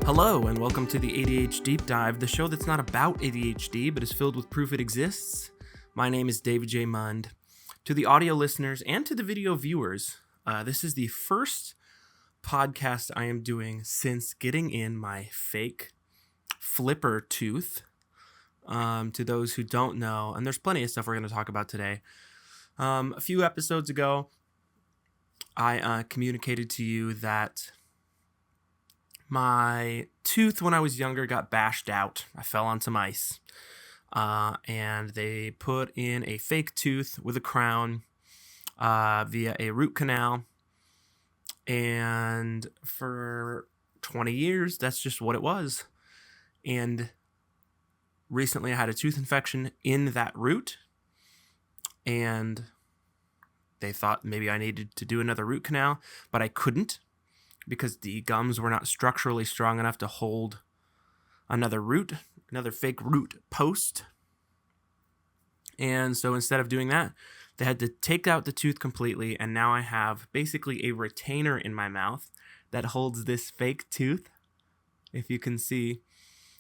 Hello, and welcome to the A.D.H.Deep-Dive, the show that's not about ADHD, but is filled with proof it exists. My name is David J. Mund. To the audio listeners and to the video viewers, this is the first podcast I am doing since getting in my fake flipper tooth. To those who don't know, and there's plenty of stuff we're going to talk about today. A few episodes ago, I communicated to you that my tooth when I was younger got bashed out. I fell on some ice. And they put in a fake tooth with a crown via a root canal. And for 20 years, that's just what it was. And recently I had a tooth infection in that root. And they thought maybe I needed to do another root canal, but I couldn't, because the gums were not structurally strong enough to hold another fake root post. And so instead of doing that, they had to take out the tooth completely, and now I have basically a retainer in my mouth that holds this fake tooth. If you can see,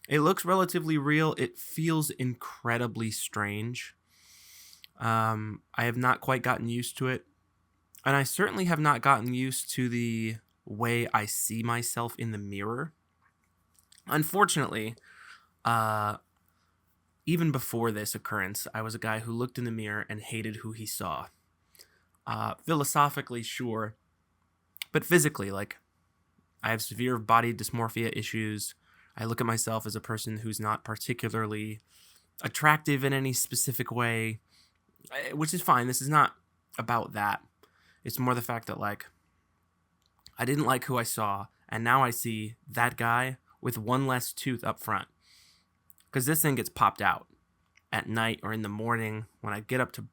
it looks relatively real. It feels incredibly strange. I have not quite gotten used to it, and I certainly have not gotten used to the way I see myself in the mirror. Unfortunately, even before this occurrence, I was a guy who looked in the mirror and hated who he saw. Philosophically, sure, but physically, I have severe body dysmorphia issues. I look at myself as a person who's not particularly attractive in any specific way, which is fine. This is not about that. It's more the fact that, I didn't like who I saw, and now I see that guy with one less tooth up front. Because this thing gets popped out at night or in the morning when I get up to,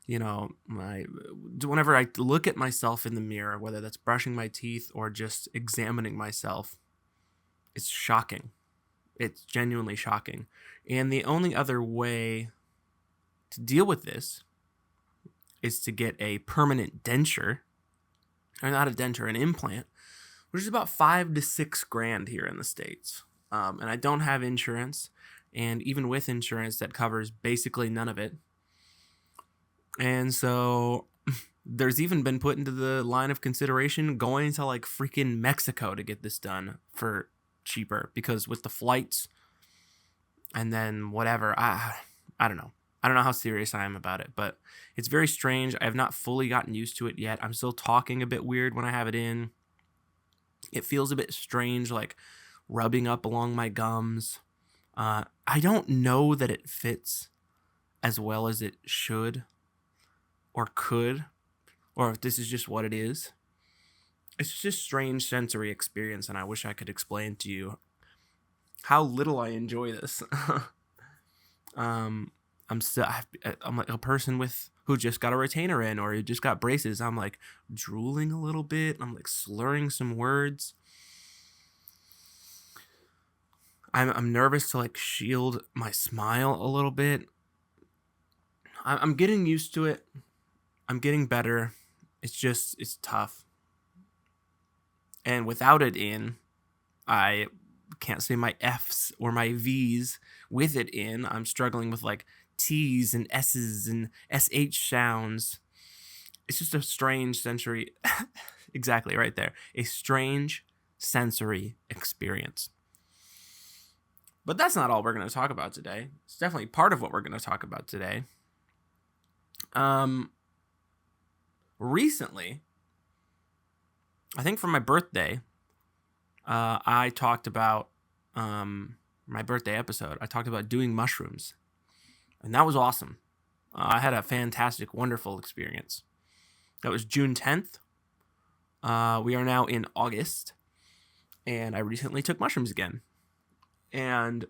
whenever I look at myself in the mirror, whether that's brushing my teeth or just examining myself, it's shocking. It's genuinely shocking. And the only other way to deal with this is to get a permanent denture. Or not a denture, an implant, which is about $5,000 to $6,000 here in the States. And I don't have insurance, and even with insurance, that covers basically none of it. And so there's even been put into the line of consideration going to freaking Mexico to get this done for cheaper, because with the flights and then whatever, I don't know. I don't know how serious I am about it, but it's very strange. I have not fully gotten used to it yet. I'm still talking a bit weird when I have it in. It feels a bit strange, rubbing up along my gums. I don't know that it fits as well as it should or could, or if this is just what it is. It's just a strange sensory experience, and I wish I could explain to you how little I enjoy this. I'm like a person who just got a retainer in, or who just got braces. I'm drooling a little bit. I'm slurring some words. I'm nervous to shield my smile a little bit. I'm getting used to it. I'm getting better. It's tough. And without it in, I can't say my F's or my V's. With it in, I'm struggling with T's and S's and SH sounds. It's just a strange sensory, exactly right there, a strange sensory experience. But that's not all we're going to talk about today. It's definitely part of what we're going to talk about today. Recently, I think for my birthday, I talked about, my birthday episode, I talked about doing mushrooms. And that was awesome. I had a fantastic, wonderful experience. That was June 10th. We are now in August. And I recently took mushrooms again. And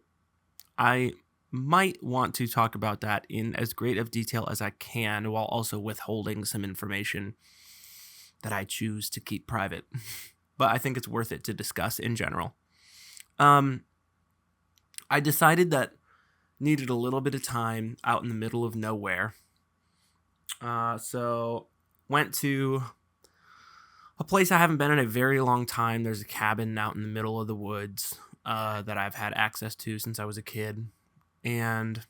I might want to talk about that in as great of detail as I can, while also withholding some information that I choose to keep private. But I think it's worth it to discuss in general. I decided that needed a little bit of time out in the middle of nowhere. So went to a place I haven't been in a very long time. There's a cabin out in the middle of the woods that I've had access to since I was a kid. And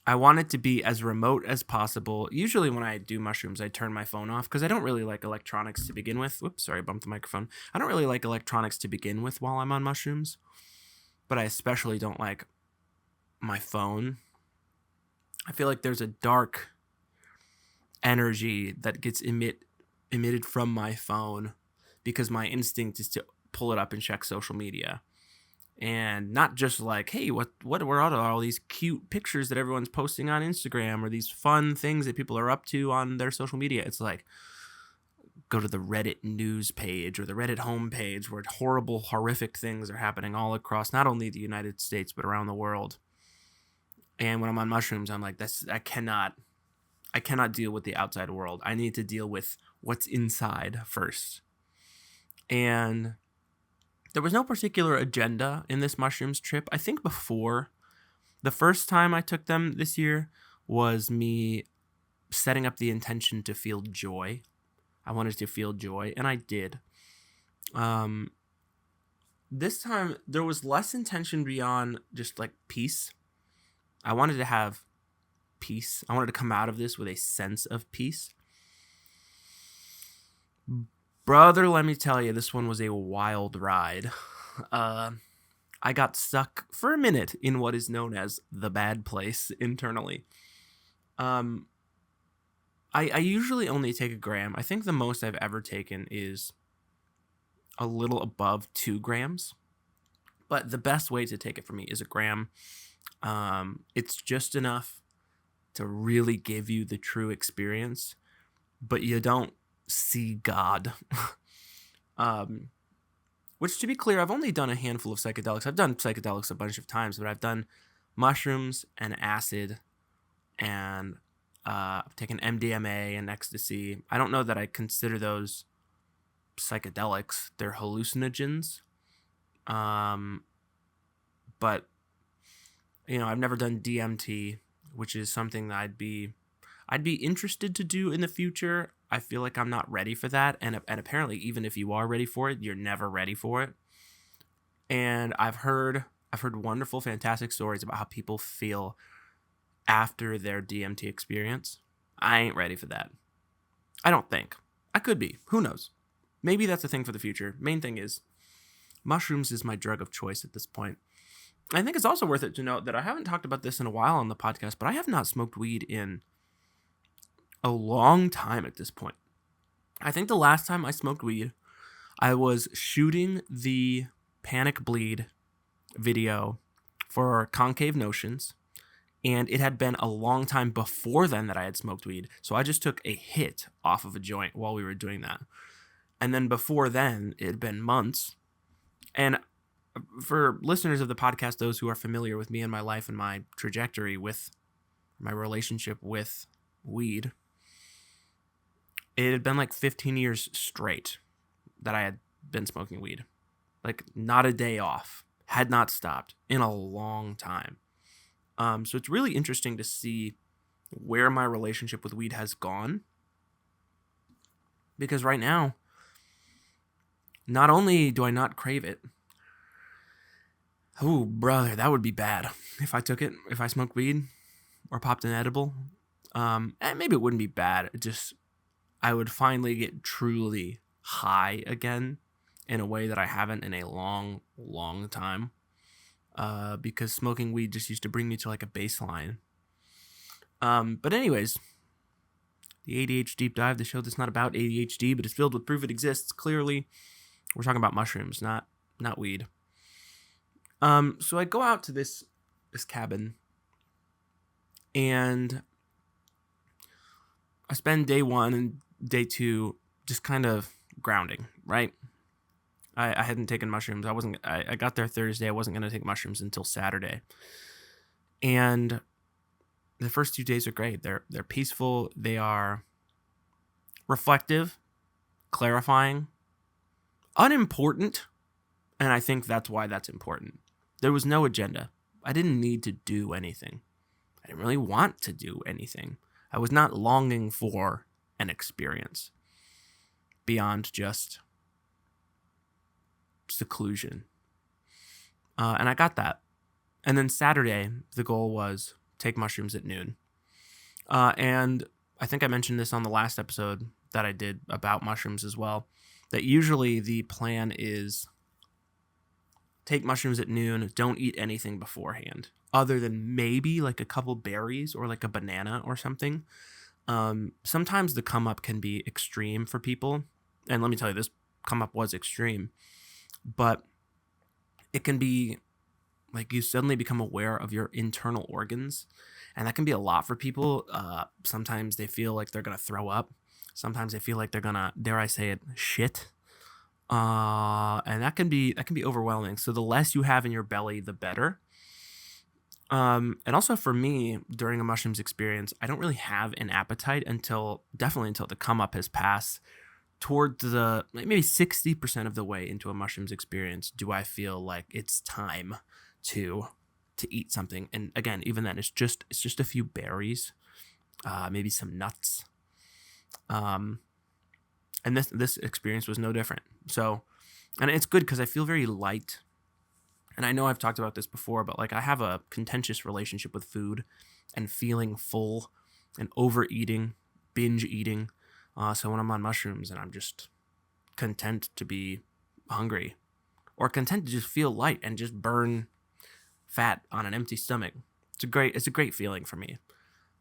I want it to be as remote as possible. Usually when I do mushrooms, I turn my phone off because I don't really like electronics to begin with. Whoops, sorry, I bumped the microphone. I don't really like electronics to begin with while I'm on mushrooms, but I especially don't like my phone. I feel like there's a dark energy that gets emitted from my phone because my instinct is to pull it up and check social media. And not just like, hey, what are all these cute pictures that everyone's posting on Instagram or these fun things that people are up to on their social media. It's like, go to the Reddit news page or the Reddit homepage where horrible, horrific things are happening all across not only the United States but around the world. And when I'm on mushrooms, I'm like, I cannot deal with the outside world. I need to deal with what's inside first. And there was no particular agenda in this mushrooms trip. I think before, the first time I took them this year was me setting up the intention to feel joy. I wanted to feel joy, and I did. This time, there was less intention beyond just like peace. I wanted to have peace. I wanted to come out of this with a sense of peace. Brother, let me tell you, this one was a wild ride. I got stuck for a minute in what is known as the bad place internally. I usually only take a gram. I think the most I've ever taken is a little above 2 grams. But the best way to take it for me is a gram. It's just enough to really give you the true experience, but you don't see God. Which, to be clear, I've only done a handful of psychedelics. I've done psychedelics a bunch of times, but I've done mushrooms and acid, and I've taken MDMA and ecstasy. I don't know that I consider those psychedelics. They're hallucinogens. But I've never done DMT, which is something that I'd be interested to do in the future. I feel like I'm not ready for that, and apparently, even if you are ready for it, you're never ready for it. And I've heard wonderful, fantastic stories about how people feel after their DMT experience. I ain't ready for that. I don't think. I could be. Who knows? Maybe that's a thing for the future. Main thing is, mushrooms is my drug of choice at this point. I think it's also worth it to note that I haven't talked about this in a while on the podcast, but I have not smoked weed in a long time at this point. I think the last time I smoked weed, I was shooting the Panic Bleed video for Concave Notions, and it had been a long time before then that I had smoked weed, so I just took a hit off of a joint while we were doing that. And then before then, it had been months. And for listeners of the podcast, those who are familiar with me and my life and my trajectory with my relationship with weed, it had been like 15 years straight that I had been smoking weed. Like, not a day off. Had not stopped in a long time. So it's really interesting to see where my relationship with weed has gone. Because right now, not only do I not crave it, oh, brother, that would be bad if I took it, if I smoked weed or popped an edible. And maybe it wouldn't be bad. It just, I would finally get truly high again in a way that I haven't in a long, long time. Because smoking weed just used to bring me to like a baseline. But anyways, the A.D.H.Deep-Dive, the show that's not about ADHD, but it's filled with proof it exists. Clearly, we're talking about mushrooms, not weed. So I go out to this cabin, and I spend day 1 and day 2 just kind of grounding, right? I hadn't taken mushrooms. I got there Thursday. I wasn't going to take mushrooms until Saturday. And the first 2 days are great. They're peaceful. They are reflective, clarifying, unimportant. And I think that's why that's important. There was no agenda. I didn't need to do anything. I didn't really want to do anything. I was not longing for an experience. beyond just seclusion. And I got that. And then Saturday, the goal was take mushrooms at noon. And I think I mentioned this on the last episode that I did about mushrooms as well, that usually the plan is take mushrooms at noon, don't eat anything beforehand, other than maybe like a couple berries or like a banana or something. Sometimes the come up can be extreme for people. And let me tell you, this come up was extreme. But it can be like you suddenly become aware of your internal organs. And that can be a lot for people. Sometimes they feel like they're going to throw up. Sometimes they feel like they're going to, dare I say it, shit. And that can be overwhelming. So the less you have in your belly, the better. And also for me, during a mushrooms experience, I don't really have an appetite definitely until the come up has passed. Toward the maybe 60% of the way into a mushrooms experience, do I feel like it's time to eat something. And again, even then, it's just a few berries, maybe some nuts. And this experience was no different. So, and it's good because I feel very light. And I know I've talked about this before, but like I have a contentious relationship with food and feeling full and overeating, binge eating. So when I'm on mushrooms and I'm just content to be hungry or content to just feel light and just burn fat on an empty stomach, it's a great feeling for me.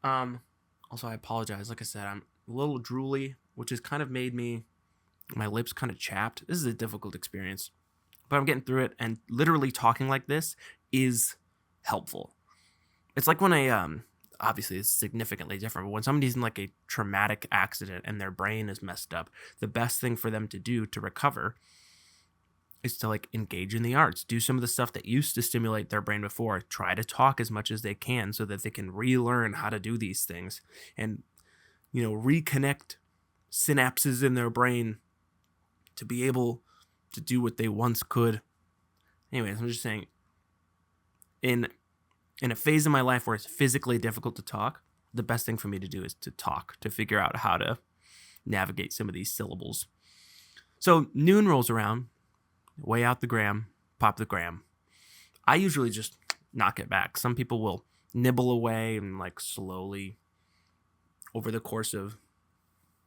Also, I apologize. Like I said, I'm a little drooly, which has kind of made my lips kind of chapped. This is a difficult experience, but I'm getting through it. And literally talking like this is helpful. It's like when obviously it's significantly different, but when somebody's in like a traumatic accident and their brain is messed up, the best thing for them to do to recover is to like engage in the arts, do some of the stuff that used to stimulate their brain before, try to talk as much as they can so that they can relearn how to do these things and, reconnect synapses in their brain to be able to do what they once could. Anyways, I'm just saying, in a phase of my life where it's physically difficult to talk, the best thing for me to do is to talk, to figure out how to navigate some of these syllables. So noon rolls around, weigh out the gram, pop the gram. I usually just knock it back. Some people will nibble away and like slowly, over the course of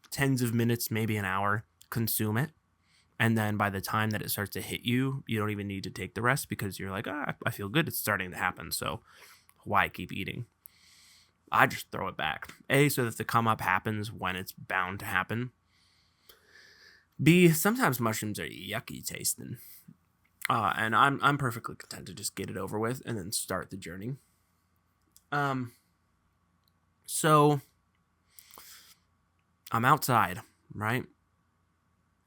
tens of minutes, maybe an hour, consume it. And then by the time that it starts to hit you, you don't even need to take the rest because you're like, I feel good. It's starting to happen. So why keep eating? I just throw it back. A, so that the come up happens when it's bound to happen. B, sometimes mushrooms are yucky tasting. And I'm perfectly content to just get it over with and then start the journey. So I'm outside, right?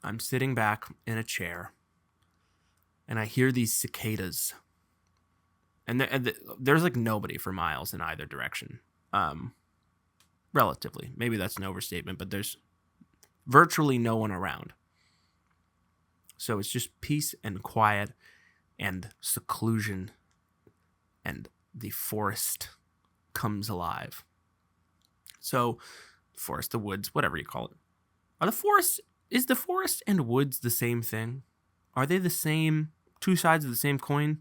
I'm sitting back in a chair, and I hear these cicadas. And there's like nobody for miles in either direction. Relatively. Maybe that's an overstatement, but there's virtually no one around. So it's just peace and quiet and seclusion, and the forest comes alive. So, forest, the woods, whatever you call it. Is the forest and woods the same thing? Are they the same, two sides of the same coin?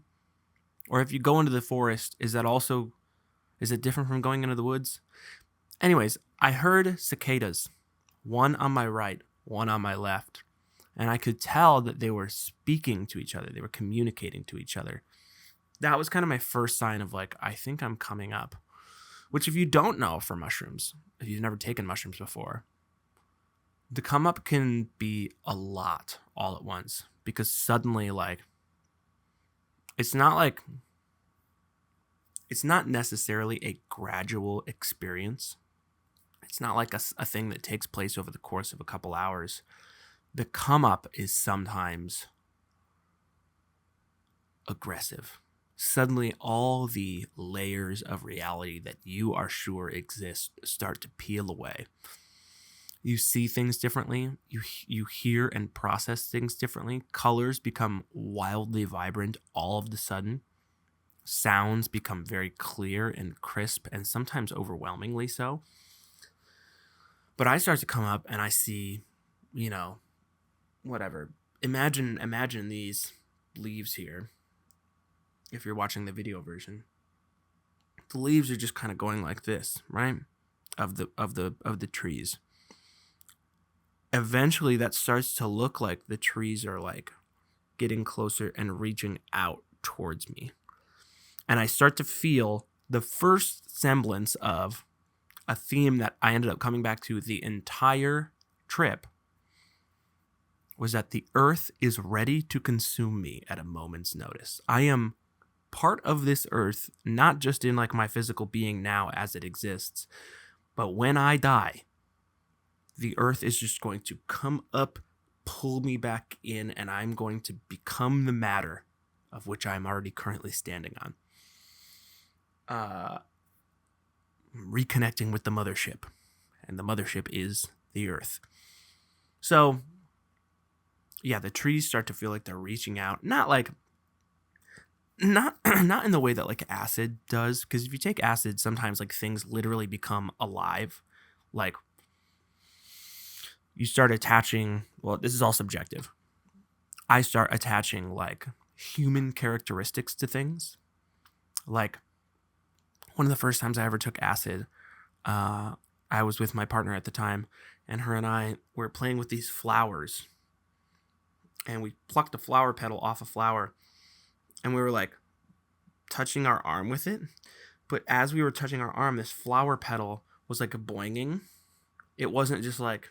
Or if you go into the forest, is it different from going into the woods? Anyways, I heard cicadas, one on my right, one on my left. And I could tell that they were speaking to each other. They were communicating to each other. That was kind of my first sign of like, I think I'm coming up. Which if you don't know for mushrooms, if you've never taken mushrooms before, the come up can be a lot all at once. Because suddenly like, it's not necessarily a gradual experience. It's not like a thing that takes place over the course of a couple hours. The come up is sometimes aggressive. Suddenly, all the layers of reality that you are sure exist start to peel away. You see things differently. You hear and process things differently. Colors become wildly vibrant all of the sudden. Sounds become very clear and crisp and sometimes overwhelmingly so. But I start to come up and I see, whatever. Imagine these leaves here. If you're watching the video version, the leaves are just kind of going like this, right? Of the trees. Eventually that starts to look like the trees are like getting closer and reaching out towards me. And I start to feel the first semblance of a theme that I ended up coming back to the entire trip, was that the earth is ready to consume me at a moment's notice. I am part of this earth, not just in like my physical being now as it exists, but when I die, the earth is just going to come up, pull me back in, and I'm going to become the matter of which I'm already currently standing on. Reconnecting with the mothership, and the mothership is the earth. So yeah, the trees start to feel like they're reaching out, not in the way that like acid does, because if you take acid, sometimes like things literally become alive. Like you start attaching, well, this is all subjective. I start attaching like human characteristics to things. Like one of the first times I ever took acid, I was with my partner at the time, and her and I were playing with these flowers, and we plucked a flower petal off a flower, and we were like touching our arm with it. But as we were touching our arm, this flower petal was like a boinging. It wasn't just like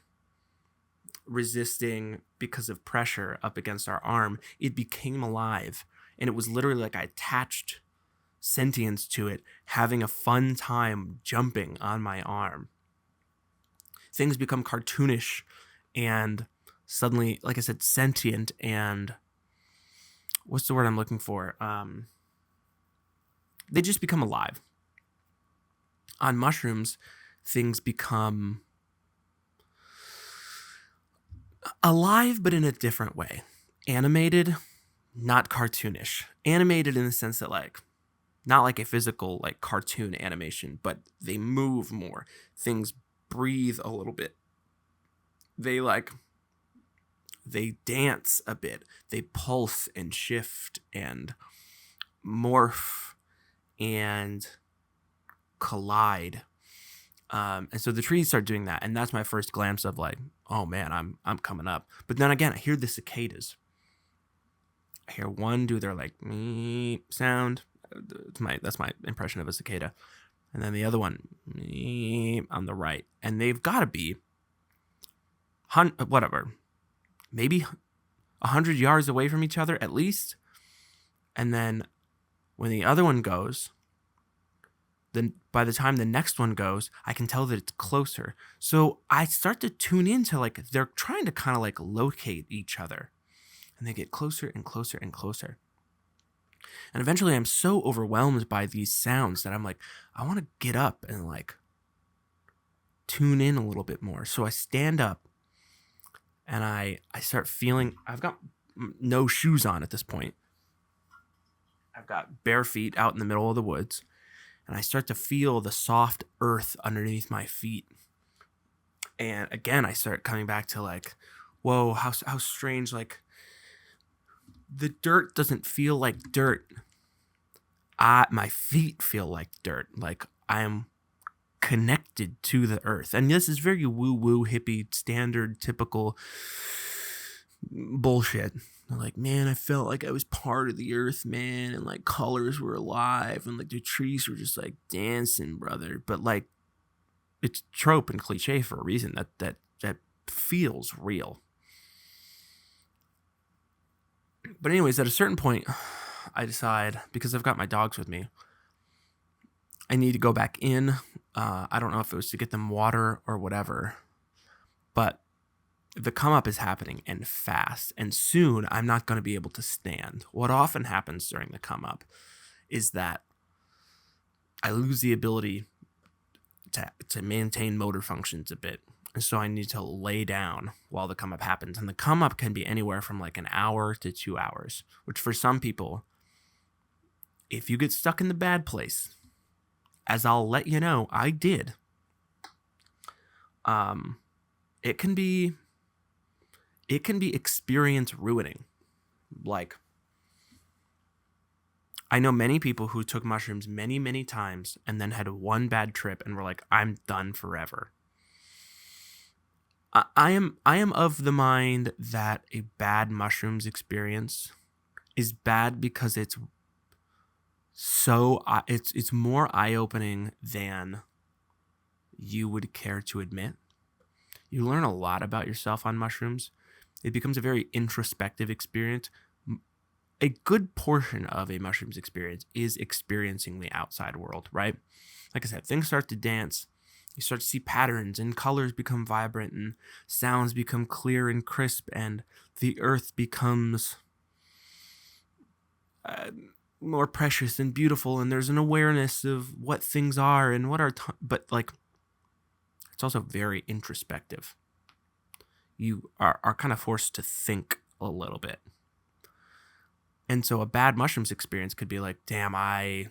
resisting because of pressure up against our arm. It became alive, and it was literally like I attached sentience to it, having a fun time jumping on my arm. Things become cartoonish and suddenly, like I said, sentient, and what's the word I'm looking for? They just become alive. On mushrooms, things become alive, but in a different way. Animated, not cartoonish. Animated in the sense that like, not like a physical like cartoon animation, but they move more. Things breathe a little bit. They dance a bit. They pulse and shift and morph and collide. And so the trees start doing that, and that's my first glimpse of like, oh man, I'm coming up. But then again, I hear the cicadas. I hear one do their like meep sound. That's my impression of a cicada. And then the other one meep on the right. And they've got to be maybe 100 yards away from each other at least. And then when the other one goes, then by the time the next one goes, I can tell that it's closer. So I start to tune into like they're trying to kind of like locate each other. And they get closer and closer and closer. And eventually I'm so overwhelmed by these sounds that I'm like, I want to get up and like tune in a little bit more. So I stand up and I start feeling, I've got no shoes on at this point. I've got bare feet out in the middle of the woods, and I start to feel the soft earth underneath my feet. And again, I start coming back to like, whoa, how strange, like the dirt doesn't feel like dirt. My feet feel like dirt. Like I am connected to the earth. And this is very woo-woo, hippie, standard, typical bullshit. Like, man, I felt like I was part of the earth, man, and like colors were alive, and like the trees were just like dancing, brother. But like, it's trope and cliche for a reason. That feels real. But anyways, at a certain point, I decide, because I've got my dogs with me, I need to go back in. I don't know if it was to get them water or whatever, but the come up is happening and fast, and soon I'm not going to be able to stand. What often happens during the come up is that I lose the ability to maintain motor functions a bit. And so I need to lay down while the come up happens. And the come up can be anywhere from like an hour to 2 hours, which for some people, if you get stuck in the bad place, as I'll let you know, I did. It can be it can be experience ruining. Like, I know many people who took mushrooms many, many times and then had one bad trip and were like, I'm done forever. I am of the mind that a bad mushrooms experience is bad because it's more eye-opening than you would care to admit. You learn a lot about yourself on mushrooms. It becomes a very introspective experience. A good portion of a mushrooms experience is experiencing the outside world, right? Like I said, things start to dance. You start to see patterns and colors become vibrant and sounds become clear and crisp, and the earth becomes more precious and beautiful, and there's an awareness of what things are and what are but like it's also very introspective. You are kind of forced to think a little bit. And so a bad mushrooms experience could be like, damn, I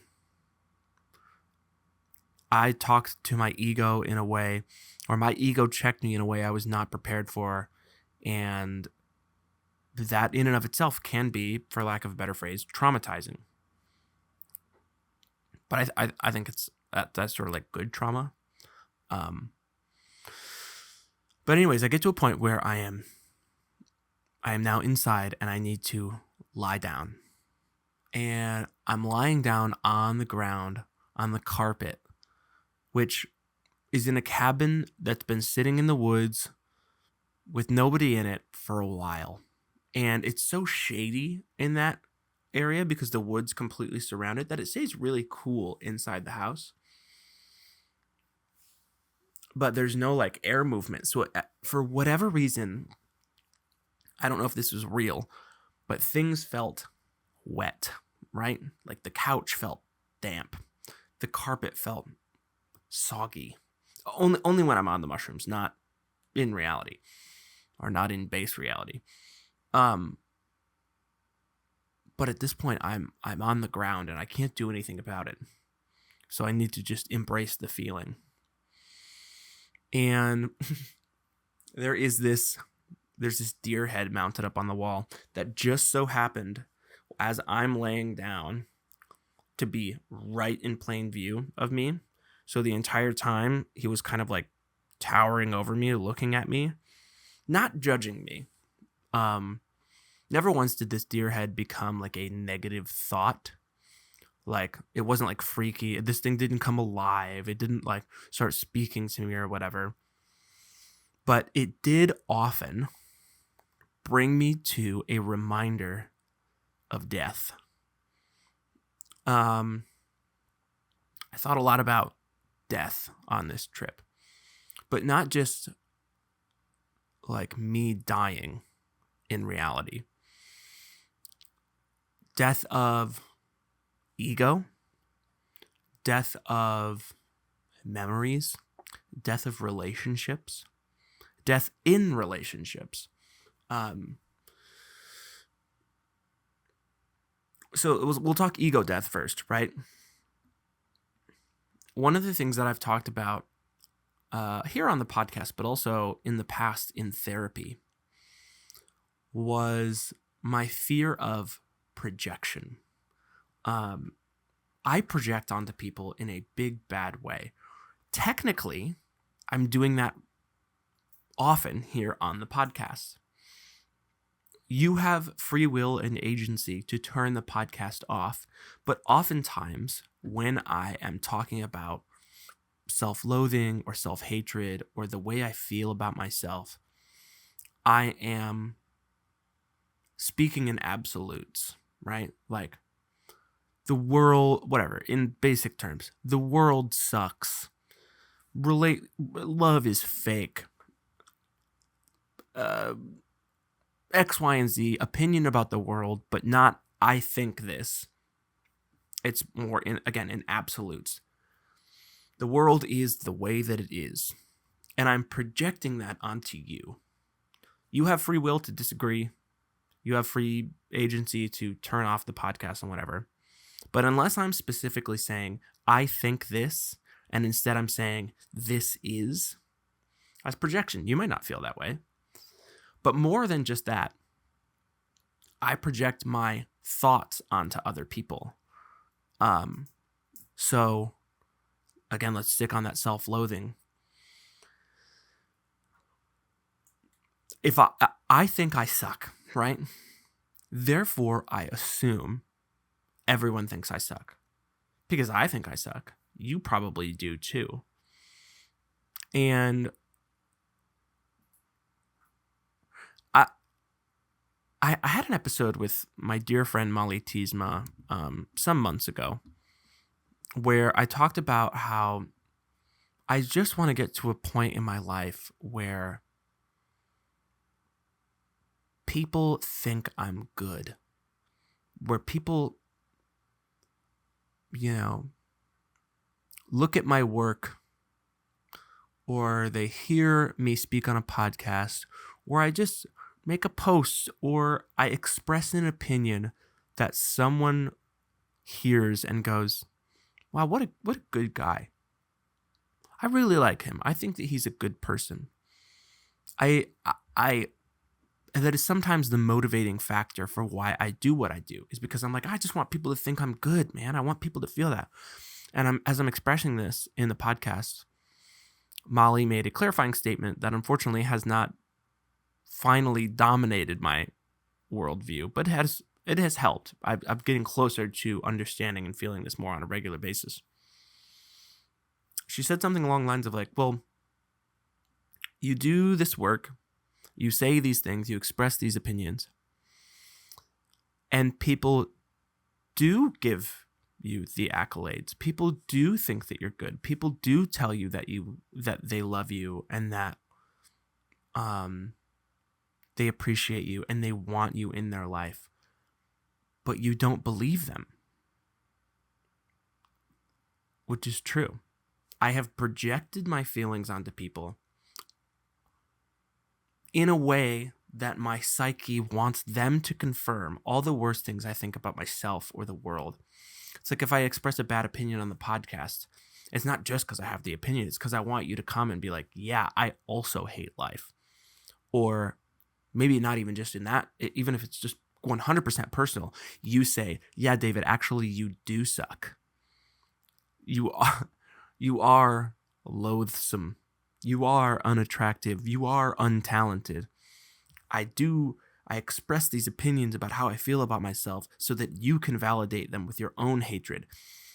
talked to my ego in a way, or my ego checked me in a way I was not prepared for, and that in and of itself can be, for lack of a better phrase, traumatizing. But I think that's sort of like good trauma. But anyways, I get to a point where I am now inside and I need to lie down. And I'm lying down on the ground, on the carpet, which is in a cabin that's been sitting in the woods with nobody in it for a while. And it's so shady in that area because the woods completely surround it that it stays really cool inside the house. But there's no like air movement. So for whatever reason, I don't know if this was real, but things felt wet, right? Like the couch felt damp. The carpet felt soggy. Only when I'm on the mushrooms, not in reality, or not in base reality. But at this point, I'm on the ground and I can't do anything about it. So I need to just embrace the feeling. And there's this deer head mounted up on the wall that just so happened, as I'm laying down, to be right in plain view of me. So the entire time he was kind of like towering over me, looking at me, not judging me. Never once did this deer head become like a negative thought. Like, it wasn't like freaky. This thing didn't come alive. It didn't like start speaking to me or whatever. But it did often bring me to a reminder of death. I thought a lot about death on this trip, but not just like me dying in reality. Death of ego, death of memories, death of relationships, death in relationships. We'll talk ego death first, right? One of the things that I've talked about here on the podcast, but also in the past in therapy, was my fear of projection. I project onto people in a big, bad way. Technically, I'm doing that often here on the podcast. You have free will and agency to turn the podcast off, but oftentimes when I am talking about self-loathing or self-hatred or the way I feel about myself, I am speaking in absolutes, right? Like, the world, whatever, in basic terms, the world sucks. Love is fake. X, Y, and Z, opinion about the world, but not I think this. It's more in absolutes. The world is the way that it is, and I'm projecting that onto you. You have free will to disagree. You have free agency to turn off the podcast and whatever. But unless I'm specifically saying, I think this, and instead I'm saying, this is, as projection, you might not feel that way. But more than just that, I project my thoughts onto other people. So again, let's stick on that self-loathing. If I think I suck, right? Therefore, I assume everyone thinks I suck. Because I think I suck. You probably do too. And I had an episode with my dear friend Molly Tiesma some months ago where I talked about how I just want to get to a point in my life where people think I'm good. Where people, look at my work, or they hear me speak on a podcast, or I just make a post, or I express an opinion that someone hears and goes, wow, what a good guy. I really like him. I think that he's a good person. I that is sometimes the motivating factor for why I do what I do, is because I'm like, I just want people to think I'm good, man. I want people to feel that. And as I'm expressing this in the podcast, Molly made a clarifying statement that unfortunately has not finally dominated my worldview, but it has helped. I'm getting closer to understanding and feeling this more on a regular basis. She said something along the lines of like, well, you do this work, you say these things, you express these opinions, and people do give you the accolades. People do think that you're good. People do tell you that they love you and that they appreciate you and they want you in their life. But you don't believe them. Which is true. I have projected my feelings onto people in a way that my psyche wants them to confirm all the worst things I think about myself or the world. It's like if I express a bad opinion on the podcast, it's not just because I have the opinion, it's because I want you to come and be like, yeah, I also hate life. Or maybe not even just in that, even if it's just 100% personal, you say, yeah, David, actually you do suck. You are loathsome. You are unattractive. You are untalented. I express these opinions about how I feel about myself so that you can validate them with your own hatred.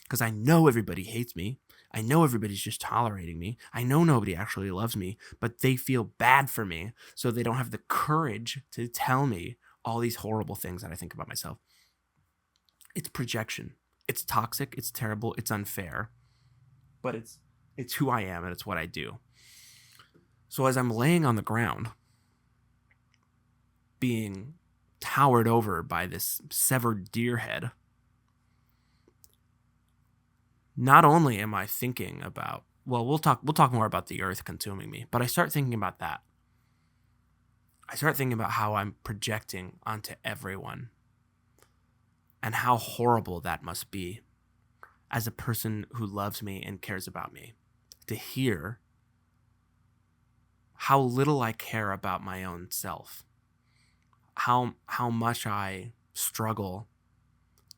Because I know everybody hates me. I know everybody's just tolerating me. I know nobody actually loves me, but they feel bad for me, so they don't have the courage to tell me all these horrible things that I think about myself. It's projection. It's toxic. It's terrible. It's unfair. But it's who I am and it's what I do. So as I'm laying on the ground, being towered over by this severed deer head, not only am I thinking about, well, we'll talk more about the earth consuming me, but I start thinking about that. I start thinking about how I'm projecting onto everyone and how horrible that must be as a person who loves me and cares about me, to hear how little I care about my own self, how much I struggle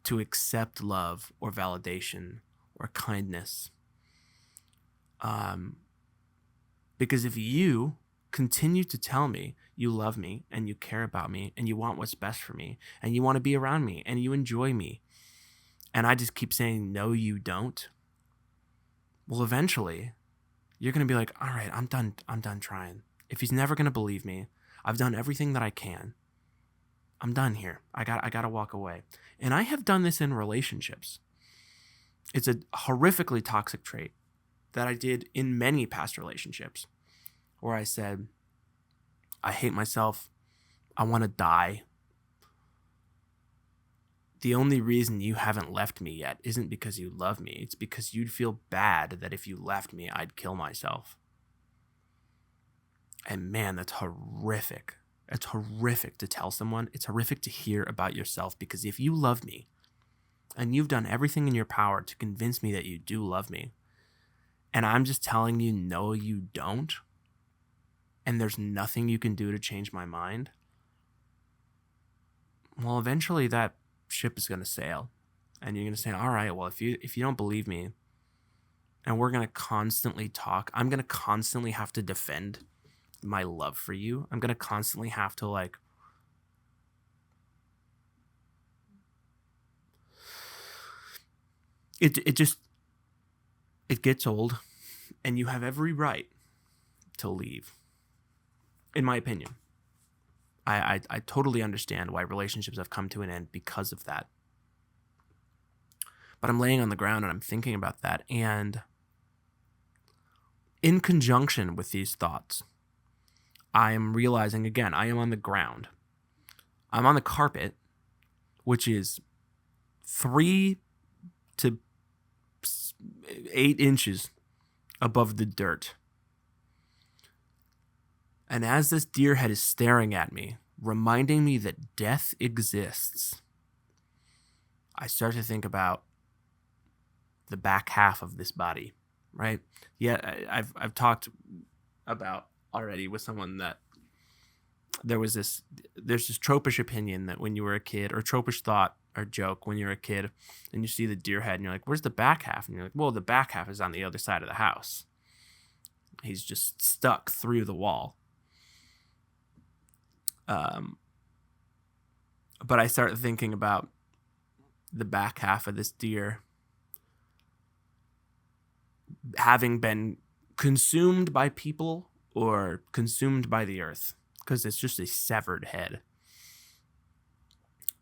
to accept love or validation or kindness. Because if you continue to tell me you love me and you care about me and you want what's best for me and you want to be around me and you enjoy me, and I just keep saying, no, you don't, well, eventually you're going to be like, all right, I'm done trying. If he's never going to believe me, I've done everything that I can. I'm done here. I got to walk away. And I have done this in relationships. It's a horrifically toxic trait that I did in many past relationships, where I said, I hate myself. I want to die. The only reason you haven't left me yet isn't because you love me. It's because you'd feel bad that if you left me, I'd kill myself. And man, that's horrific. It's horrific to tell someone. It's horrific to hear about yourself, because if you love me and you've done everything in your power to convince me that you do love me, and I'm just telling you, no, you don't, and there's nothing you can do to change my mind, well, eventually that ship is going to sail. And you're going to say, all right, well, if you don't believe me, and we're going to constantly talk, I'm going to constantly have to defend my love for you. I'm going to constantly have to, like, it gets old, and you have every right to leave, in my opinion. I totally understand why relationships have come to an end because of that. But I'm laying on the ground and I'm thinking about that. And in conjunction with these thoughts, I am realizing, again, I am on the ground. I'm on the carpet, which is 3 to 8 inches above the dirt. And as this deer head is staring at me, reminding me that death exists, I start to think about the back half of this body, right? Yeah, I've talked about already with someone that there's this tropish opinion that when you were a kid, or tropish thought or joke when you're a kid, and you see the deer head and you're like, where's the back half? And you're like, well, the back half is on the other side of the house. He's just stuck through the wall. But I start thinking about the back half of this deer having been consumed by people or consumed by the earth, because it's just a severed head.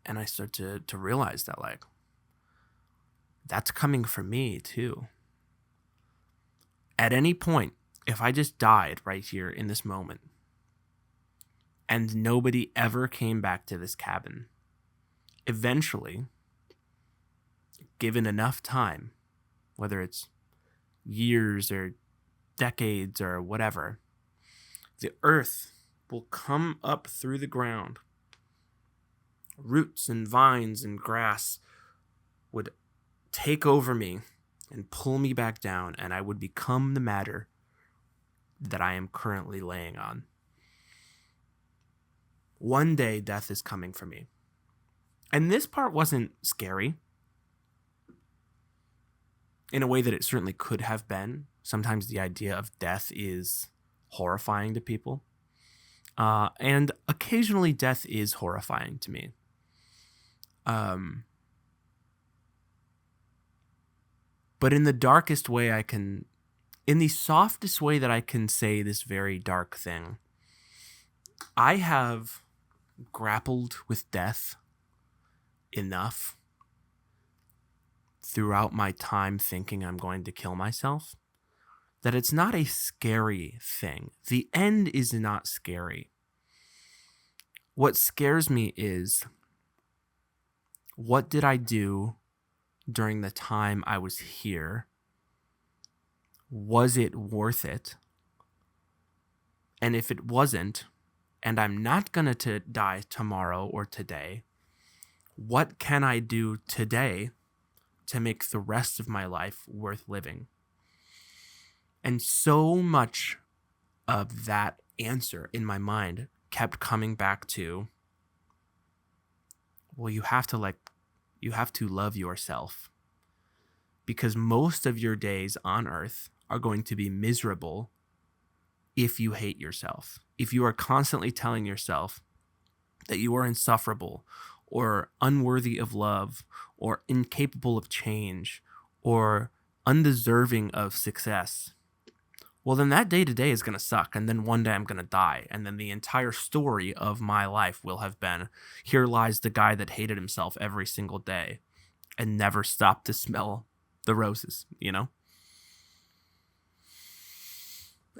And I start to realize that, like, that's coming for me too. At any point, if I just died right here in this moment, and nobody ever came back to this cabin, eventually, given enough time, whether it's years or decades or whatever, the earth will come up through the ground. Roots and vines and grass would take over me and pull me back down, and I would become the matter that I am currently laying on. One day, death is coming for me. And this part wasn't scary in a way that it certainly could have been. Sometimes the idea of death is horrifying to people. And occasionally death is horrifying to me. But in the darkest way in the softest way that I can say this very dark thing, I have grappled with death enough throughout my time thinking I'm going to kill myself that it's not a scary thing. The end is not scary. What scares me is, what did I do during the time I was here? Was it worth it? And if it wasn't, and I'm not going to die tomorrow or today, what can I do today to make the rest of my life worth living? And so much of that answer in my mind kept coming back to, well, you have to love yourself, because most of your days on earth are going to be miserable if you hate yourself. If you are constantly telling yourself that you are insufferable or unworthy of love or incapable of change or undeserving of success, well, then that day-to-day is going to suck, and then one day I'm going to die, and then the entire story of my life will have been, here lies the guy that hated himself every single day and never stopped to smell the roses, you know?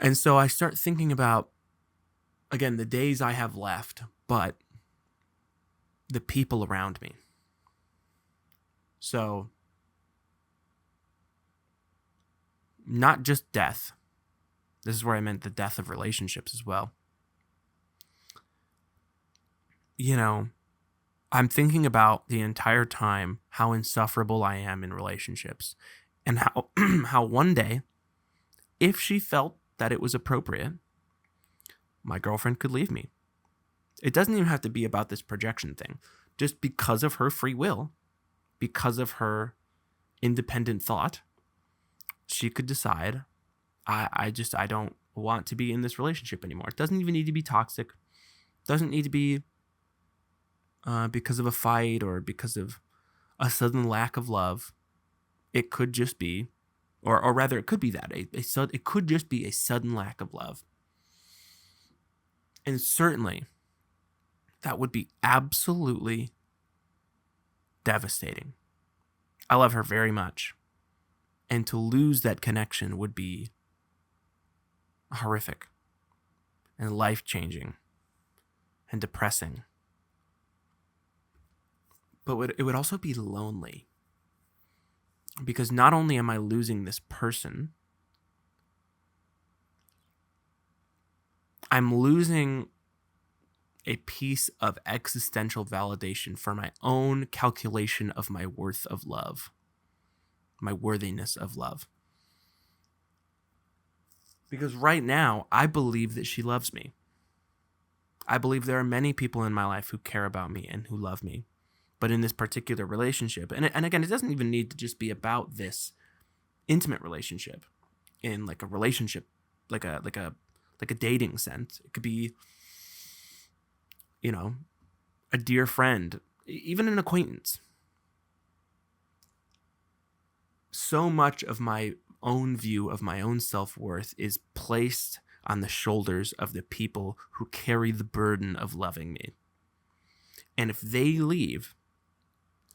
And so I start thinking about, again, the days I have left, but the people around me. So, not just death. This is where I meant the death of relationships as well. You know, I'm thinking about the entire time how insufferable I am in relationships, and how one day, if she felt that it was appropriate, my girlfriend could leave me. It doesn't even have to be about this projection thing. Just because of her free will, because of her independent thought, she could decide, I don't want to be in this relationship anymore. It doesn't even need to be toxic. It doesn't need to be because of a fight or because of a sudden lack of love. It could just be, or rather, it could be that it could just be a sudden lack of love. And certainly, that would be absolutely devastating. I love her very much. And to lose that connection would be horrific and life-changing and depressing. But it would also be lonely. Because not only am I losing this person, I'm losing a piece of existential validation for my own calculation of my worth of love, my worthiness of love. Because right now, I believe that she loves me. I believe there are many people in my life who care about me and who love me. But in this particular relationship, and again, it doesn't even need to just be about this intimate relationship, in like a relationship, like a dating sense. It could be, a dear friend, even an acquaintance. So much of my own view of my own self-worth is placed on the shoulders of the people who carry the burden of loving me. And if they leave,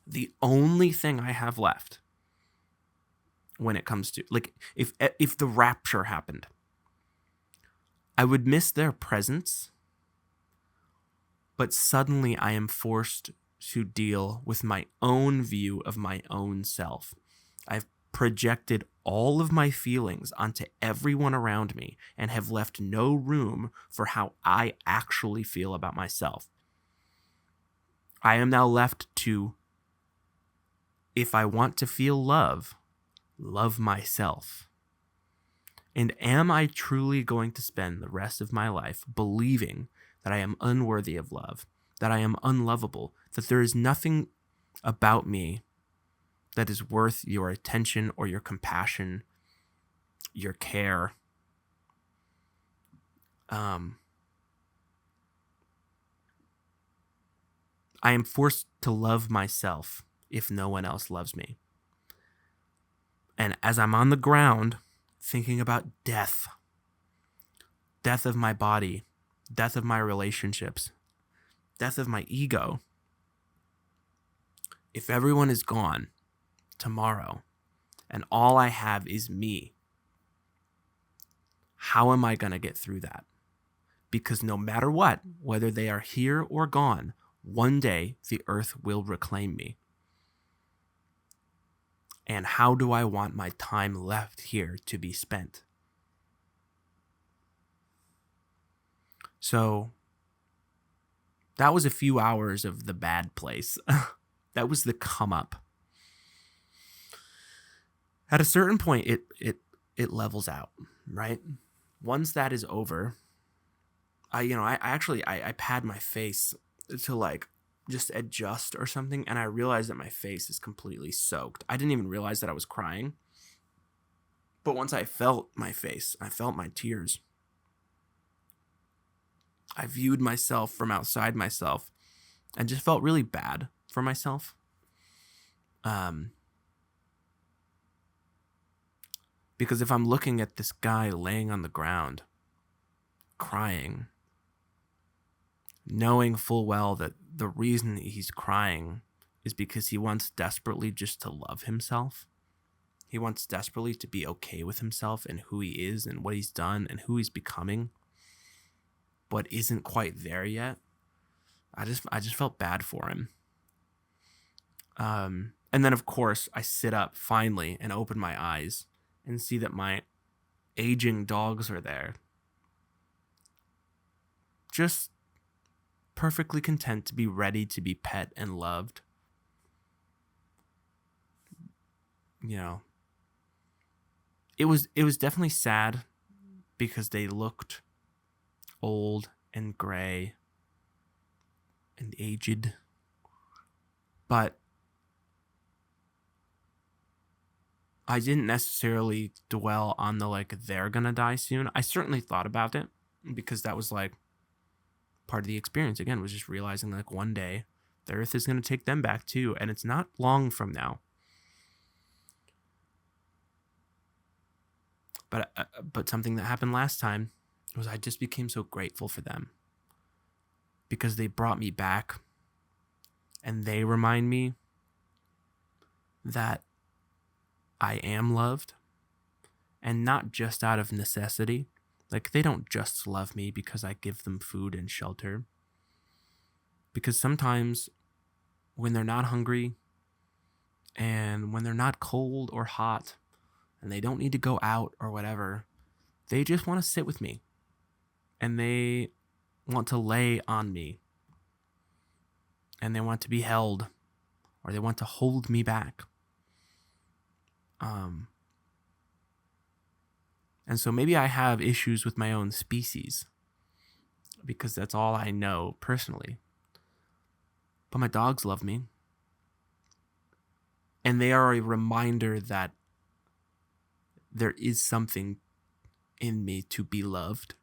the only thing I have left when it comes to, like, if the rapture happened, I would miss their presence, but suddenly I am forced to deal with my own view of my own self. I've projected all of my feelings onto everyone around me and have left no room for how I actually feel about myself. I am now left to, if I want to feel love myself. And am I truly going to spend the rest of my life believing that I am unworthy of love, that I am unlovable, that there is nothing about me that is worth your attention or your compassion, your care? I am forced to love myself if no one else loves me. And as I'm on the ground thinking about death of my body, death of my relationships, death of my ego, if everyone is gone tomorrow and all I have is me, how am I going to get through that? Because no matter what, whether they are here or gone, one day the earth will reclaim me. And how do I want my time left here to be spent? So that was a few hours of the bad place. That was the come up. At a certain point, it levels out, right? Once that is over, I pad my face to like just adjust or something, and I realized that my face is completely soaked. I didn't even realize that I was crying. But once I felt my face, I felt my tears. I viewed myself from outside myself and just felt really bad for myself. Because if I'm looking at this guy laying on the ground, crying, knowing full well that the reason he's crying is because he wants desperately just to love himself. He wants desperately to be okay with himself and who he is and what he's done and who he's becoming, but isn't quite there yet. I just felt bad for him. And then, of course, I sit up finally and open my eyes and see that my aging dogs are there. Just perfectly content to be ready to be pet and loved. It was definitely sad because they looked old and gray and aged. But I didn't necessarily dwell on the, like, they're gonna die soon. I certainly thought about it because that was, like, part of the experience. Again, was just realizing, like, one day the earth is gonna take them back too, and it's not long from now. But something that happened last time was I just became so grateful for them because they brought me back, and they remind me that I am loved, and not just out of necessity. Like, they don't just love me because I give them food and shelter. Because sometimes when they're not hungry and when they're not cold or hot and they don't need to go out or whatever, they just want to sit with me and they want to lay on me and they want to be held or they want to hold me back. And so maybe I have issues with my own species because that's all I know personally. But my dogs love me. And they are a reminder that there is something in me to be loved.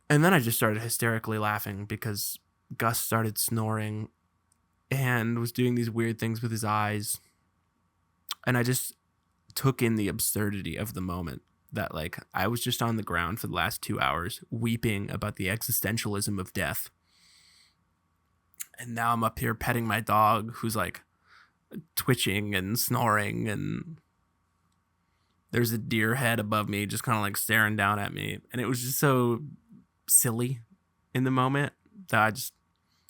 And then I just started hysterically laughing because Gus started snoring and was doing these weird things with his eyes. And I just took in the absurdity of the moment that, like, I was just on the ground for the last 2 hours weeping about the existentialism of death. And now I'm up here petting my dog who's, like, twitching and snoring, and there's a deer head above me just kind of, like, staring down at me. And it was just so silly in the moment that I just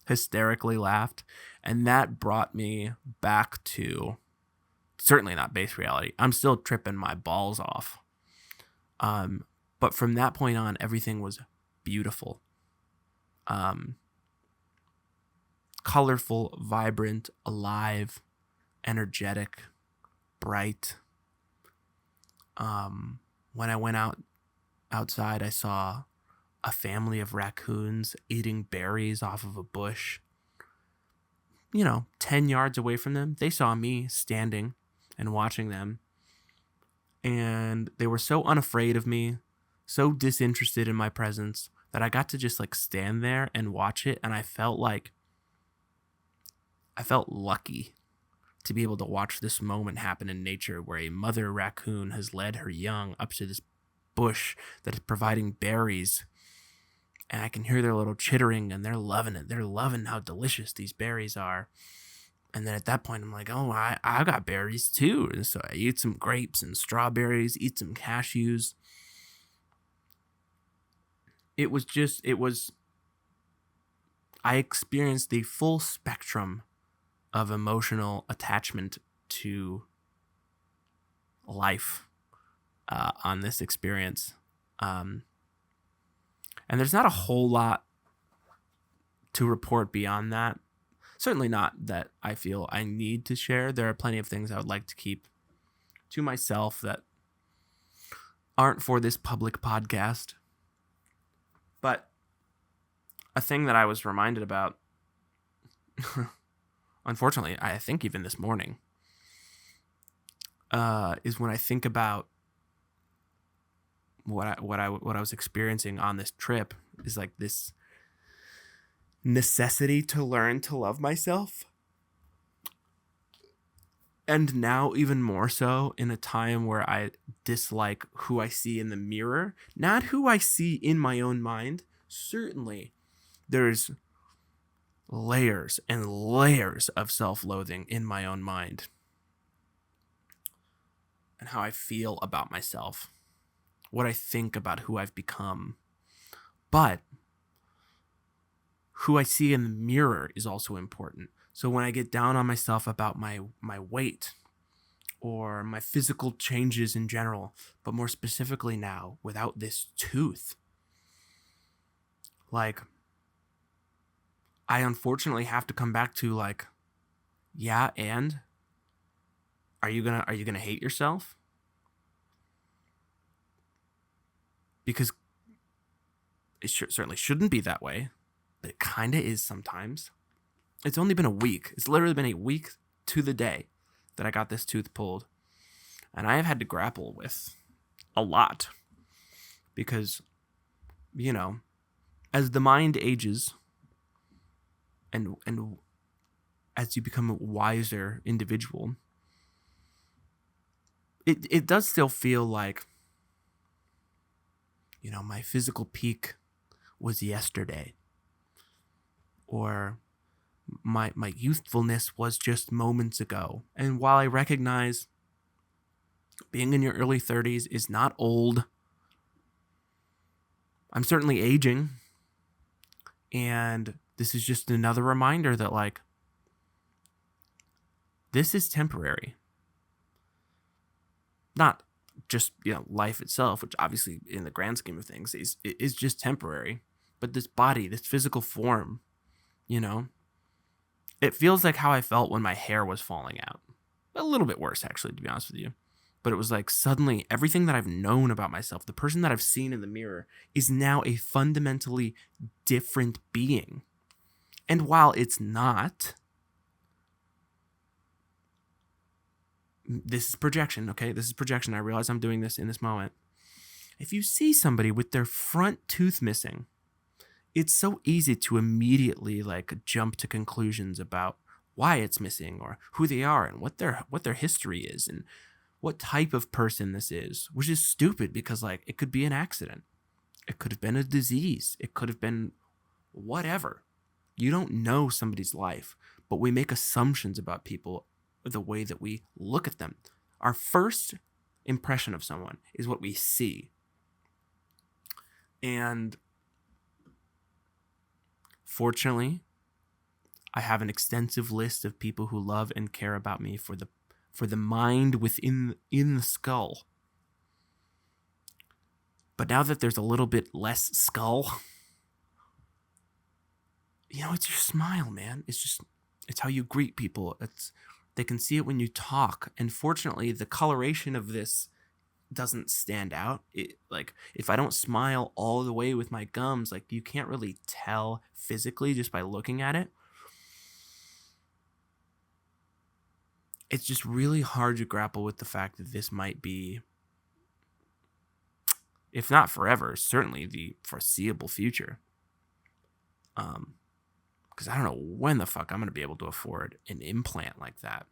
hysterically laughed. And that brought me back to certainly not base reality. I'm still tripping my balls off. But from that point on, everything was beautiful. Colorful, vibrant, alive, energetic, bright. When I went outside, I saw a family of raccoons eating berries off of a bush. 10 yards away from them, they saw me standing and watching them. And they were so unafraid of me, so disinterested in my presence, that I got to just, like, stand there and watch it. And I felt lucky to be able to watch this moment happen in nature where a mother raccoon has led her young up to this bush that is providing berries. And I can hear their little chittering, and they're loving it. They're loving how delicious these berries are. And then at that point, I'm like, oh, I got berries too. And so I eat some grapes and strawberries, eat some cashews. I experienced the full spectrum of emotional attachment to life on this experience. And there's not a whole lot to report beyond that. Certainly not that I feel I need to share. There are plenty of things I would like to keep to myself that aren't for this public podcast. But a thing that I was reminded about, unfortunately, I think even this morning, is when I think about what I was experiencing on this trip is like this necessity to learn to love myself. And now even more so in a time where I dislike who I see in the mirror, not who I see in my own mind. Certainly there's layers and layers of self-loathing in my own mind and how I feel about myself, what I think about who I've become. But who I see in the mirror is also important. So when I get down on myself about my weight or my physical changes in general, but more specifically now without this tooth, like, I unfortunately have to come back to, like, yeah, and Are you gonna hate yourself? Because it certainly shouldn't be that way, but it kind of is sometimes. It's only been a week. It's literally been a week to the day that I got this tooth pulled. And I have had to grapple with a lot. Because, as the mind ages and as you become a wiser individual, it does still feel like, my physical peak was yesterday. Or my youthfulness was just moments ago. And while I recognize being in your early 30s is not old, I'm certainly aging. And this is just another reminder that, like, this is temporary. Not just, life itself, which obviously in the grand scheme of things is just temporary. But this body, this physical form, it feels like how I felt when my hair was falling out. A little bit worse, actually, to be honest with you. But it was like suddenly everything that I've known about myself, the person that I've seen in the mirror, is now a fundamentally different being. And while it's not, this is projection, okay? This is projection. I realize I'm doing this in this moment. If you see somebody with their front tooth missing, it's so easy to immediately jump to conclusions about why it's missing or who they are and what their history is and what type of person this is, which is stupid because it could be an accident. It could have been a disease. It could have been whatever. You don't know somebody's life, but we make assumptions about people the way that we look at them. Our first impression of someone is what we see. And fortunately, I have an extensive list of people who love and care about me for the mind within the skull. But now that there's a little bit less skull, it's your smile, man. It's how you greet people. They can see it when you talk. And fortunately, the coloration of this doesn't stand out. If I don't smile all the way with my gums, you can't really tell physically just by looking at it. It's just really hard to grapple with the fact that this might be, if not forever, certainly the foreseeable future. Because I don't know when the fuck I'm going to be able to afford an implant like that.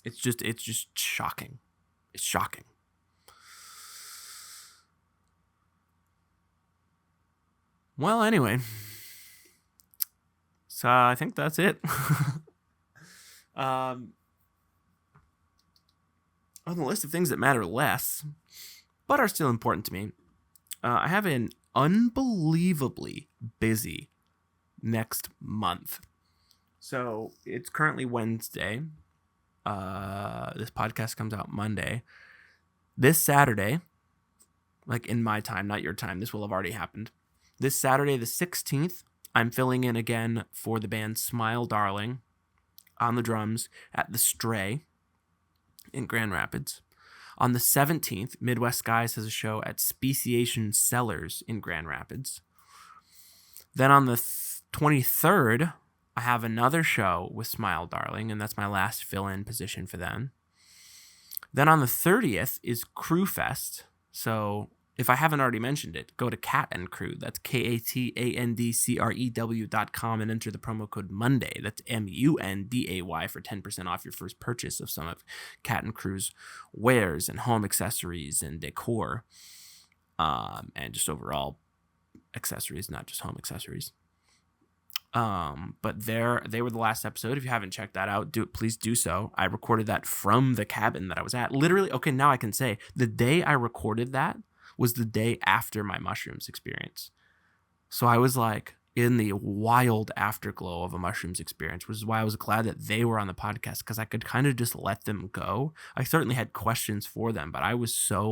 It's just shocking. It's shocking. Well, anyway. So I think that's it. On the list of things that matter less, but are still important to me, I have an unbelievably busy next month. So it's currently Wednesday. This podcast comes out Monday. This Saturday, in my time, not your time, this will have already happened. This Saturday, the 16th, I'm filling in again for the band Smile Darling on the drums at The Stray in Grand Rapids. On the 17th, Midwest Skies has a show at Speciation Cellars in Grand Rapids. Then on the 23rd, I have another show with Smile Darling, and that's my last fill-in position for them. Then on the 30th is Crew Fest. So if I haven't already mentioned it, go to Cat and Crew. That's KATANDCREW.com and enter the promo code Monday. That's MUNDAY for 10% off your first purchase of some of Cat and Crew's wares and home accessories and decor, and just overall accessories, not just home accessories. But they were the last episode. If you haven't checked that out, please do so. I recorded that from the cabin that I was at. Literally, okay, now I can say the day I recorded that was the day after my mushrooms experience. So I was in the wild afterglow of a mushrooms experience, which is why I was glad that they were on the podcast, because I could kind of just let them go. I certainly had questions for them, but I was so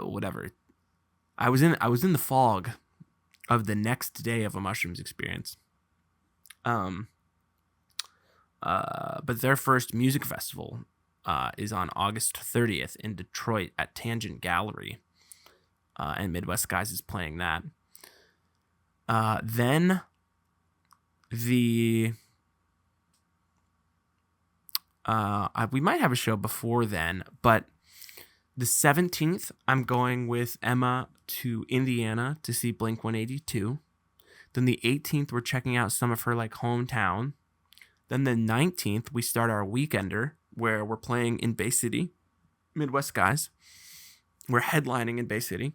whatever. I was in the fog of the next day of a mushrooms experience. Um, but their first music festival is on August 30th in Detroit at Tangent Gallery, and Midwest Skies is playing that. Then we might have a show before then, but the 17th, I'm going with Emma to Indiana to see Blink-182. Then the 18th, we're checking out some of her like hometown. Then the 19th, we start our weekender where we're playing in Bay City, Midwest Guys. We're headlining in Bay City.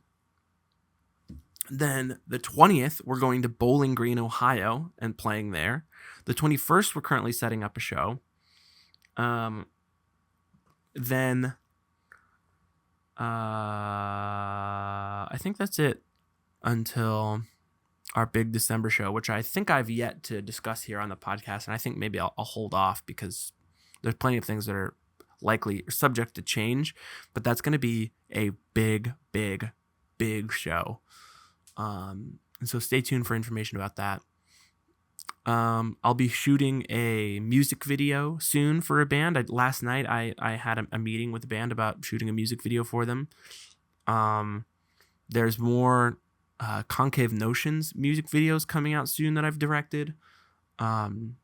Then the 20th, we're going to Bowling Green, Ohio, and playing there. The 21st, we're currently setting up a show. Then I think that's it until our big December show, which I think I've yet to discuss here on the podcast, and I think maybe I'll hold off because there's plenty of things that are likely subject to change, but that's going to be a big, big, big show. And so stay tuned for information about that. I'll be shooting a music video soon for a band. Last night I had a meeting with the band about shooting a music video for them. There's more Concave Notions music videos coming out soon that I've directed. I'm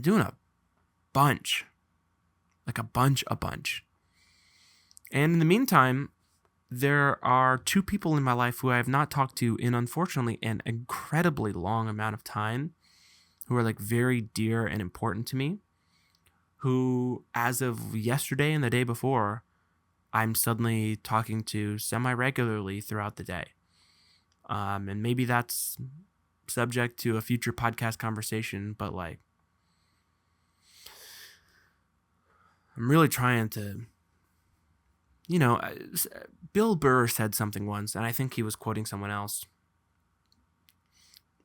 doing a bunch. Like a bunch. And in the meantime, there are two people in my life who I have not talked to in, unfortunately, an incredibly long amount of time, who are like very dear and important to me, who, as of yesterday and the day before, I'm suddenly talking to semi-regularly throughout the day. And maybe that's subject to a future podcast conversation, but like, I'm really trying to, Bill Burr said something once, and I think he was quoting someone else.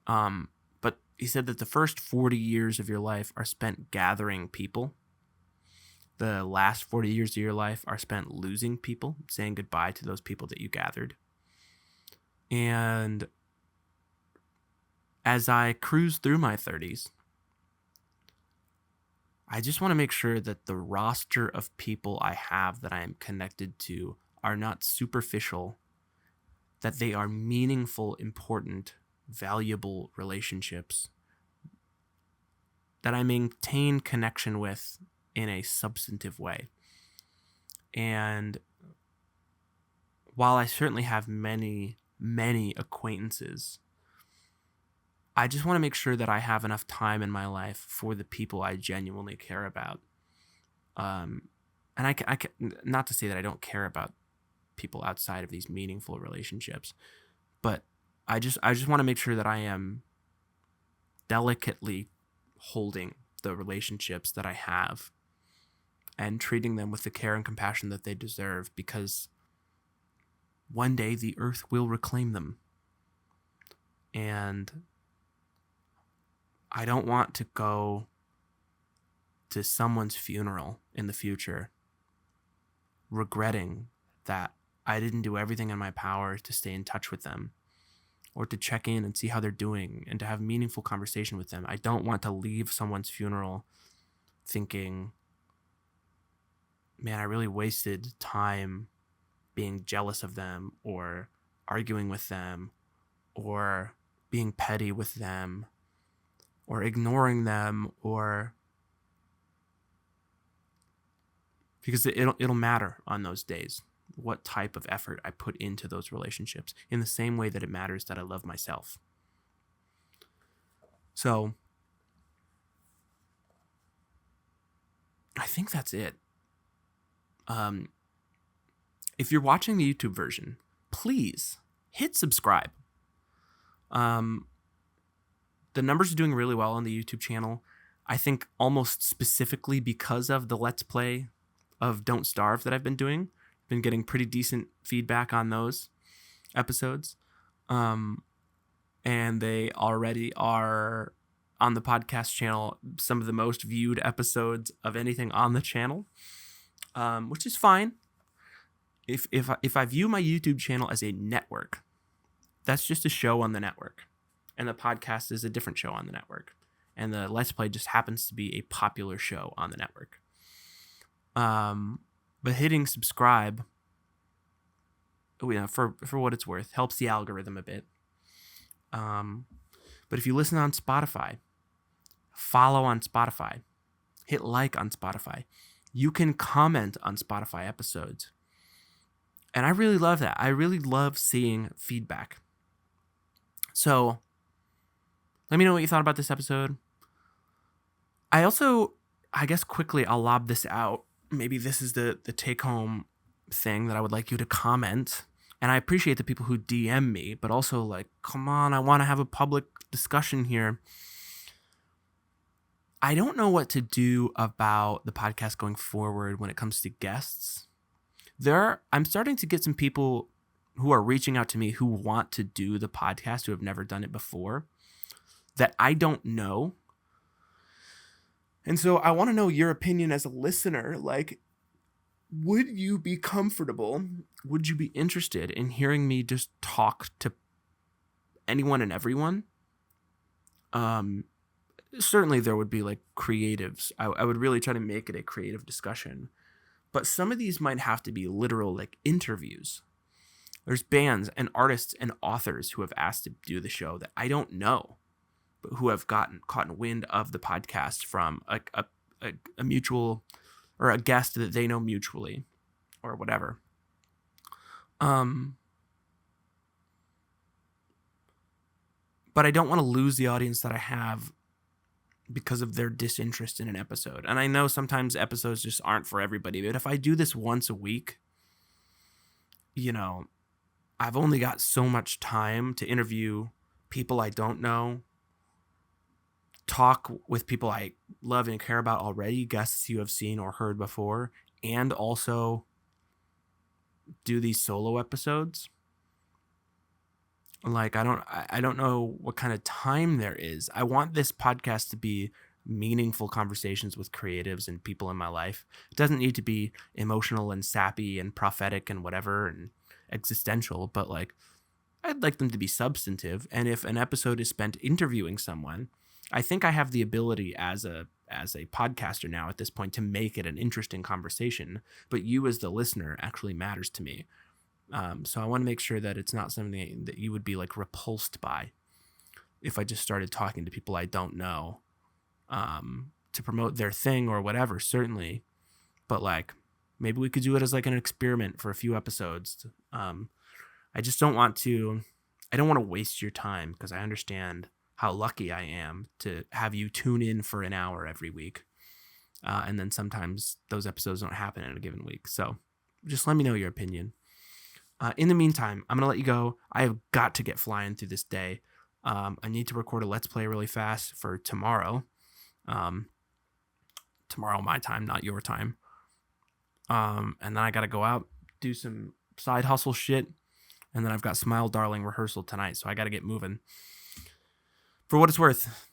But he said that the first 40 years of your life are spent gathering people. The last 40 years of your life are spent losing people, saying goodbye to those people that you gathered. And as I cruise through my 30s, I just want to make sure that the roster of people I have that I am connected to are not superficial, that they are meaningful, important, valuable relationships that I maintain connection with in a substantive way. And while I certainly have many, many acquaintances, I just want to make sure that I have enough time in my life for the people I genuinely care about. And I not to say that I don't care about people outside of these meaningful relationships, but I just want to make sure that I am delicately holding the relationships that I have and treating them with the care and compassion that they deserve, because one day the earth will reclaim them. And I don't want to go to someone's funeral in the future regretting that I didn't do everything in my power to stay in touch with them, or to check in and see how they're doing and to have meaningful conversation with them. I don't want to leave someone's funeral thinking, man, I really wasted time being jealous of them or arguing with them or being petty with them or ignoring them, or because it'll matter on those days what type of effort I put into those relationships, in the same way that it matters that I love myself. So I think that's it. If you're watching the YouTube version, please hit subscribe. The numbers are doing really well on the YouTube channel. I think almost specifically because of the Let's Play of Don't Starve that I've been doing. Been getting pretty decent feedback on those episodes. And they already are on the podcast channel some of the most viewed episodes of anything on the channel, which is fine. If I view my YouTube channel as a network, that's just a show on the network. and the podcast is a different show on the network, and the Let's Play just happens to be a popular show on the network. But hitting subscribe, for what it's worth, helps the algorithm a bit. But if you listen on Spotify, follow on Spotify, hit like on Spotify, you can comment on Spotify episodes. And I really love that. I really love seeing feedback. So let me know what you thought about this episode. I guess quickly, I'll lob this out. Maybe this is the take-home thing that I would like you to comment. And I appreciate the people who DM me, but also like, come on, I want to have a public discussion here. I don't know what to do about the podcast going forward when it comes to guests. I'm starting to get some people who are reaching out to me who want to do the podcast, who have never done it before, that I don't know. And so I want to know your opinion as a listener. Like, would you be comfortable? Would you be interested in hearing me just talk to anyone and everyone? Certainly there would be like creatives. I would really try to make it a creative discussion. But some of these might have to be literal like interviews. There's bands and artists and authors who have asked to do the show that I don't know, but who have caught wind of the podcast from a mutual or a guest that they know mutually or whatever. But I don't want to lose the audience that I have because of their disinterest in an episode. And I know sometimes episodes just aren't for everybody, but if I do this once a week, I've only got so much time to interview people I don't know, talk with people I love and care about already, guests you have seen or heard before, and also do these solo episodes. Like, I don't know what kind of time there is. I want this podcast to be meaningful conversations with creatives and people in my life. It doesn't need to be emotional and sappy and prophetic and whatever and existential, but like, I'd like them to be substantive. And if an episode is spent interviewing someone, I think I have the ability as a podcaster now at this point to make it an interesting conversation. But you as the listener actually matters to me. So I want to make sure that it's not something that you would be like repulsed by if I just started talking to people I don't know to promote their thing or whatever, certainly. But like, maybe we could do it as like an experiment for a few episodes. I just don't want to waste your time because I understand how lucky I am to have you tune in for an hour every week. And then sometimes those episodes don't happen in a given week. So just let me know your opinion. In the meantime, I'm going to let you go. I have got to get flying through this day. I need to record a Let's Play really fast for tomorrow. Tomorrow my time, not your time. And then I got to go out, do some side hustle shit. And then I've got Smile Darling rehearsal tonight, so I got to get moving. For what it's worth,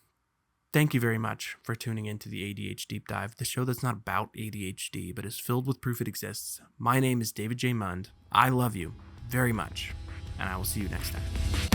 thank you very much for tuning into the A.D.H. Deep Dive, the show that's not about ADHD, but is filled with proof it exists. My name is David J. Mund. I love you very much, and I will see you next time.